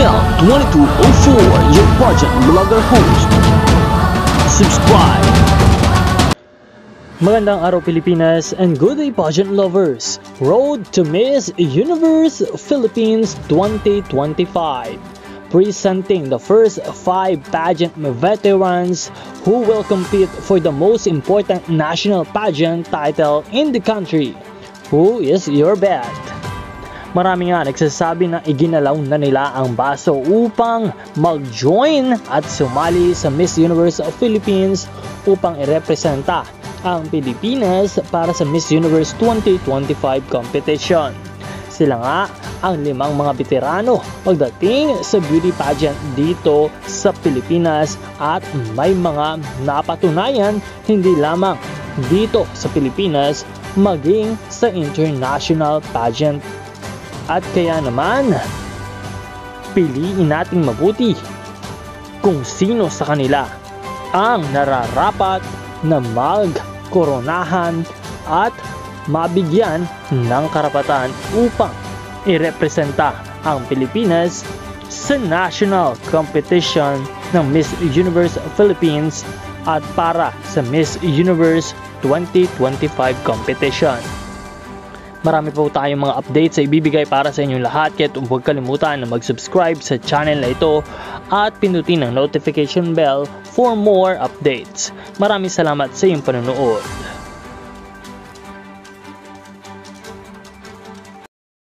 Mel 2204, your pageant vlogger host. Subscribe! Magandang araw Pilipinas and good day pageant lovers! Road to Miss Universe Philippines 2025. Presenting the first 5 pageant veterans who will compete for the most important national pageant title in the country. Who is your bet? Marami nga nagsasabi na iginalaw na nila ang baso upang mag-join at sumali sa Miss Universe Philippines upang irepresenta ang Pilipinas para sa Miss Universe 2025 competition. Sila nga ang 5 mga veterano pagdating sa beauty pageant dito sa Pilipinas at may mga napatunayan hindi lamang dito sa Pilipinas maging sa international pageant. At kaya naman, piliin nating mabuti kung sino sa kanila ang nararapat na magkoronahan at mabigyan ng karapatan upang irepresenta ang Pilipinas sa national competition ng Miss Universe Philippines at para sa Miss Universe 2025 competition. Marami po tayong mga updates sa ibibigay para sa inyong lahat, kaya huwag kalimutan na mag-subscribe sa channel na ito at pindutin ang notification bell for more updates. Maraming salamat sa iyong panonood.